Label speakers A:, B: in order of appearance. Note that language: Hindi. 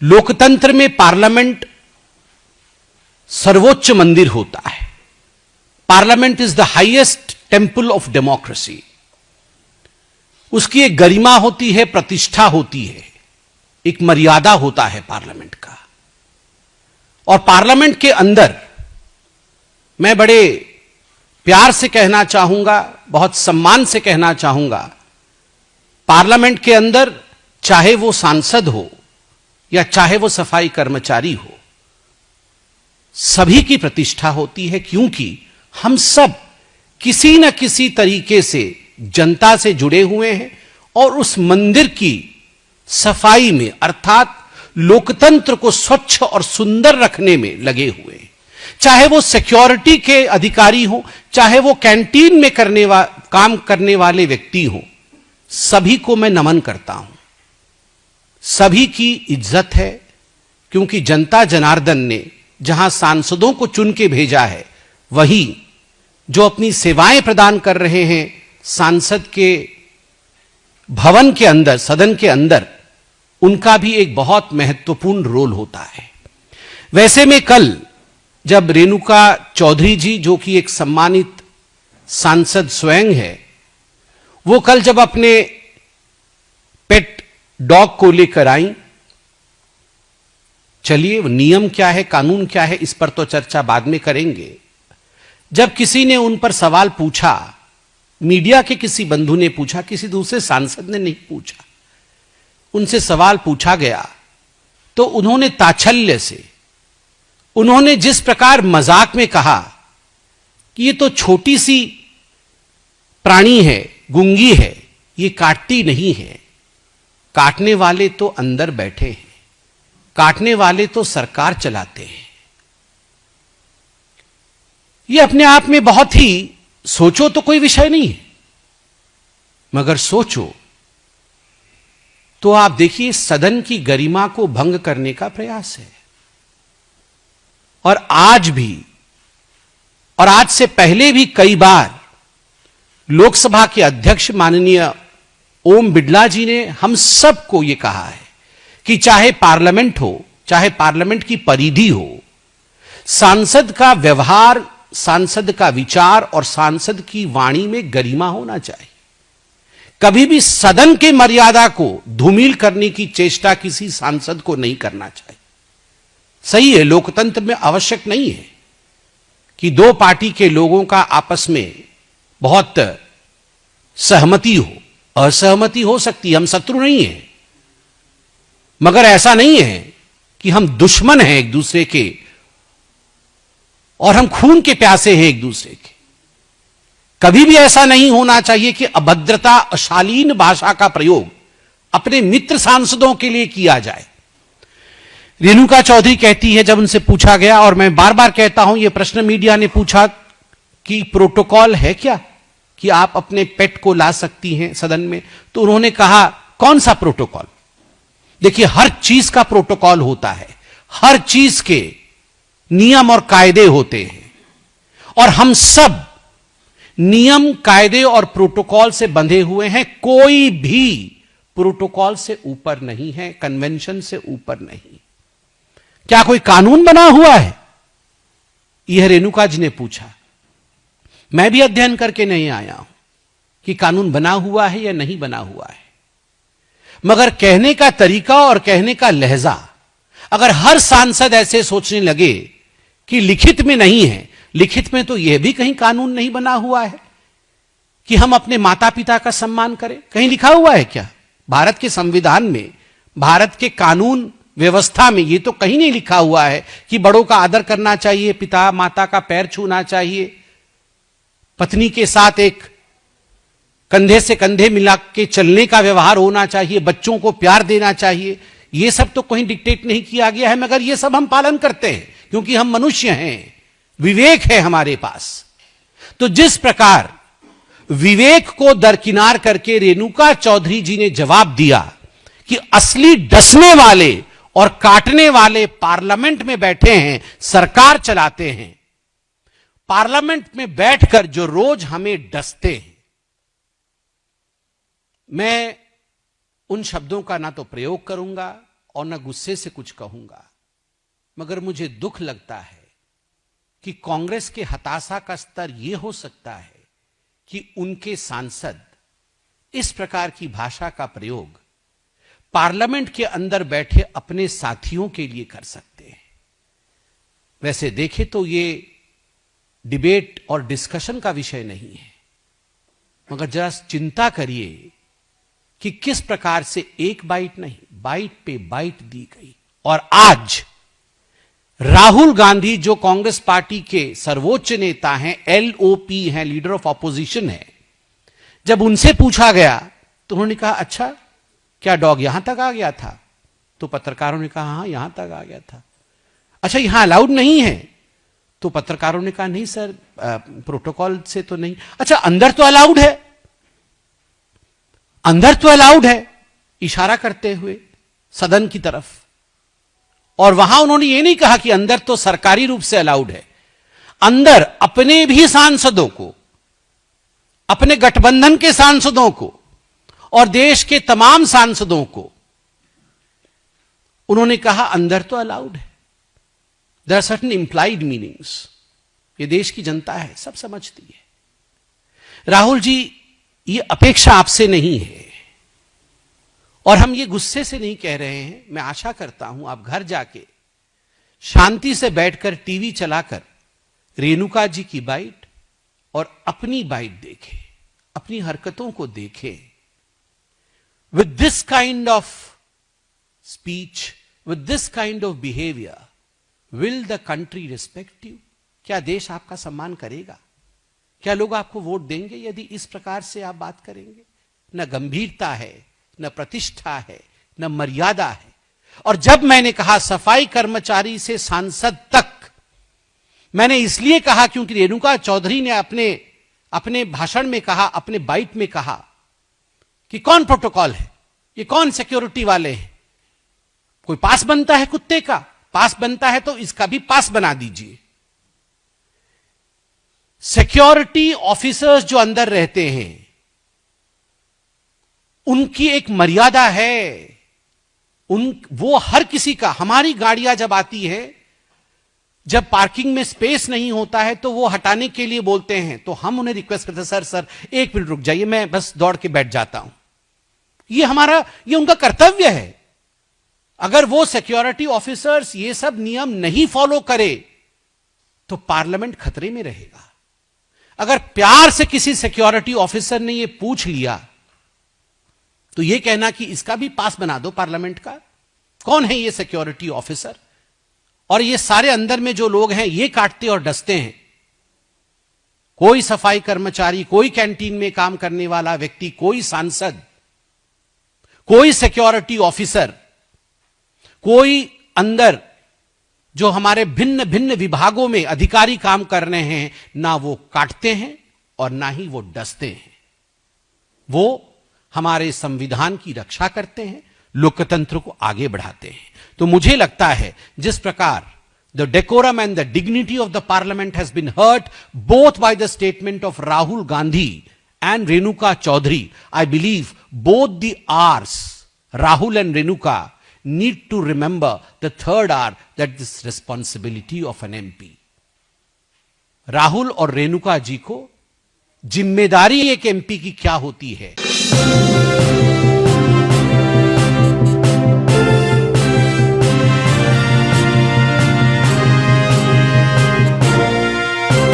A: लोकतंत्र में पार्लियामेंट सर्वोच्च मंदिर होता है। Parliament is the highest temple of democracy. उसकी एक गरिमा होती है, प्रतिष्ठा होती है, एक मर्यादा होता है पार्लियामेंट का। और पार्लियामेंट के अंदर मैं बड़े प्यार से कहना चाहूंगा, बहुत सम्मान से कहना चाहूंगा, पार्लियामेंट के अंदर चाहे वो सांसद हो या चाहे वो सफाई कर्मचारी हो, सभी की प्रतिष्ठा होती है, क्योंकि हम सब किसी न किसी तरीके से जनता से जुड़े हुए हैं और उस मंदिर की सफाई में, अर्थात लोकतंत्र को स्वच्छ और सुंदर रखने में लगे हुए हैं। चाहे वो सिक्योरिटी के अधिकारी हो, चाहे वो कैंटीन में काम करने वाले व्यक्ति हो, सभी को मैं नमन करता हूं। सभी की इज्जत है, क्योंकि जनता जनार्दन ने जहां सांसदों को चुन के भेजा है, वहीं जो अपनी सेवाएं प्रदान कर रहे हैं सांसद के भवन के अंदर, सदन के अंदर, उनका भी एक बहुत महत्वपूर्ण रोल होता है। वैसे में कल जब रेणुका चौधरी जी, जो कि एक सम्मानित सांसद स्वयं है, वो कल जब अपने पेट डॉग को लेकर आई, चलिए नियम क्या है, कानून क्या है, इस पर तो चर्चा बाद में करेंगे। जब किसी ने उन पर सवाल पूछा, मीडिया के किसी बंधु ने पूछा, किसी दूसरे सांसद ने नहीं पूछा, उनसे सवाल पूछा गया, तो उन्होंने ताच्छल्य से, उन्होंने जिस प्रकार मजाक में कहा कि ये तो छोटी सी प्राणी है, गूंगी है, ये काटती नहीं है, काटने वाले तो अंदर बैठे हैं, काटने वाले तो सरकार चलाते हैं। ये अपने आप में बहुत ही, सोचो तो कोई विषय नहीं है, मगर सोचो तो आप देखिए सदन की गरिमा को भंग करने का प्रयास है। और आज भी, और आज से पहले भी कई बार लोकसभा के अध्यक्ष माननीय ओम बिड़ला जी ने हम सबको यह कहा है कि चाहे पार्लियामेंट हो, चाहे पार्लियामेंट की परिधि हो, सांसद का व्यवहार, सांसद का विचार और सांसद की वाणी में गरिमा होना चाहिए। कभी भी सदन के मर्यादा को धूमिल करने की चेष्टा किसी सांसद को नहीं करना चाहिए। सही है, लोकतंत्र में आवश्यक नहीं है कि दो पार्टी के लोगों का आपस में बहुत सहमति हो, असहमति हो सकती है, हम शत्रु नहीं हैं, मगर ऐसा नहीं है कि हम दुश्मन हैं एक दूसरे के और हम खून के प्यासे हैं एक दूसरे के। कभी भी ऐसा नहीं होना चाहिए कि अभद्रता, अशालीन भाषा का प्रयोग अपने मित्र सांसदों के लिए किया जाए। रेणुका चौधरी कहती है, जब उनसे पूछा गया, और मैं बार बार कहता हूं, यह प्रश्न मीडिया ने पूछा कि प्रोटोकॉल है क्या कि आप अपने पेट को ला सकती हैं सदन में, तो उन्होंने कहा कौन सा प्रोटोकॉल। देखिए, हर चीज का प्रोटोकॉल होता है, हर चीज के नियम और कायदे होते हैं, और हम सब नियम, कायदे और प्रोटोकॉल से बंधे हुए हैं। कोई भी प्रोटोकॉल से ऊपर नहीं है, कन्वेंशन से ऊपर नहीं। क्या कोई कानून बना हुआ है, यह रेणुका जी ने पूछा। मैं भी अध्ययन करके नहीं आया हूं कि कानून बना हुआ है या नहीं बना हुआ है, मगर कहने का तरीका और कहने का लहजा, अगर हर सांसद ऐसे सोचने लगे कि लिखित में नहीं है, लिखित में तो यह भी कहीं कानून नहीं बना हुआ है कि हम अपने माता पिता का सम्मान करें। कहीं लिखा हुआ है क्या भारत के संविधान में, भारत के कानून व्यवस्था में? यह तो कहीं नहीं लिखा हुआ है कि बड़ों का आदर करना चाहिए, पिता माता का पैर छूना चाहिए, पत्नी के साथ एक कंधे से कंधे मिला के चलने का व्यवहार होना चाहिए, बच्चों को प्यार देना चाहिए। यह सब तो कहीं डिक्टेट नहीं किया गया है, मगर यह सब हम पालन करते हैं क्योंकि हम मनुष्य हैं, विवेक है हमारे पास। तो जिस प्रकार विवेक को दरकिनार करके रेणुका चौधरी जी ने जवाब दिया कि असली डसने वाले और काटने वाले पार्लियामेंट में बैठे हैं, सरकार चलाते हैं, पार्लियामेंट में बैठकर जो रोज हमें डसते हैं, मैं उन शब्दों का ना तो प्रयोग करूंगा और न गुस्से से कुछ कहूंगा, मगर मुझे दुख लगता है कि कांग्रेस के हताशा का स्तर यह हो सकता है कि उनके सांसद इस प्रकार की भाषा का प्रयोग पार्लियामेंट के अंदर बैठे अपने साथियों के लिए कर सकते हैं। वैसे देखें तो ये डिबेट और डिस्कशन का विषय नहीं है, मगर जरा चिंता करिए कि किस प्रकार से एक बाइट नहीं, बाइट पे बाइट दी गई। और आज राहुल गांधी जो कांग्रेस पार्टी के सर्वोच्च नेता हैं, LOP हैं, लीडर ऑफ ऑपोजिशन है, जब उनसे पूछा गया तो उन्होंने कहा अच्छा क्या डॉग यहां तक आ गया था? तो पत्रकारों ने कहा हां यहां तक आ गया था। अच्छा यहां अलाउड नहीं है? तो पत्रकारों ने कहा नहीं सर, प्रोटोकॉल से तो नहीं। अच्छा अंदर तो अलाउड है, अंदर तो अलाउड है, इशारा करते हुए सदन की तरफ। और वहां उन्होंने ये नहीं कहा कि अंदर तो सरकारी रूप से अलाउड है, अंदर अपने भी सांसदों को, अपने गठबंधन के सांसदों को और देश के तमाम सांसदों को उन्होंने कहा अंदर तो अलाउड है। There are certain implied meanings. ये देश की जनता है, सब समझती है। राहुल जी, ये अपेक्षा आपसे नहीं है और हम ये गुस्से से नहीं कह रहे हैं। मैं आशा करता हूं आप घर जाके शांति से बैठकर टीवी चलाकर रेणुका जी की बाइट और अपनी बाइट देखें, अपनी हरकतों को देखें। With this kind of speech, with this kind of behaviour, will the country respect you? क्या देश आपका सम्मान करेगा? क्या लोग आपको वोट देंगे यदि इस प्रकार से आप बात करेंगे? न गंभीरता है, न प्रतिष्ठा है, न मर्यादा है। और जब मैंने कहा सफाई कर्मचारी से सांसद तक, मैंने इसलिए कहा क्योंकि रेणुका चौधरी ने अपने भाषण में कहा, अपने बाइट में कहा कि कौन प्रोटोकॉल है, ये कौन सिक्योरिटी वाले हैं? कोई पास बनता है कुत्ते का? पास बनता है तो इसका भी पास बना दीजिए। सिक्योरिटी ऑफिसर्स जो अंदर रहते हैं उनकी एक मर्यादा है। वो हर किसी का, हमारी गाड़ियां जब आती है, जब पार्किंग में स्पेस नहीं होता है तो वो हटाने के लिए बोलते हैं, तो हम उन्हें रिक्वेस्ट करते हैं सर 1 मिनट रुक जाइए, मैं बस दौड़ के बैठ जाता हूं। ये उनका कर्तव्य है। अगर वो सिक्योरिटी ऑफिसर्स ये सब नियम नहीं फॉलो करे तो पार्लियामेंट खतरे में रहेगा। अगर प्यार से किसी सिक्योरिटी ऑफिसर ने ये पूछ लिया तो ये कहना कि इसका भी पास बना दो पार्लियामेंट का। कौन है ये सिक्योरिटी ऑफिसर? और ये सारे अंदर में जो लोग हैं ये काटते और डसते हैं। कोई सफाई कर्मचारी, कोई कैंटीन में काम करने वाला व्यक्ति, कोई सांसद, कोई सिक्योरिटी ऑफिसर, कोई अंदर जो हमारे भिन्न भिन्न विभागों में अधिकारी काम कर रहे हैं, ना वो काटते हैं और ना ही वो डसते हैं। वो हमारे संविधान की रक्षा करते हैं, लोकतंत्र को आगे बढ़ाते हैं। तो मुझे लगता है जिस प्रकार the decorum and the dignity of the parliament has been hurt both by the statement of Rahul Gandhi and Renuka Chaudhary, I believe both the आर्स, Rahul and Renuka, need to remember the third R, that this responsibility of an MP. Rahul और रेणुका जी को जिम्मेदारी एक एमपी की क्या होती है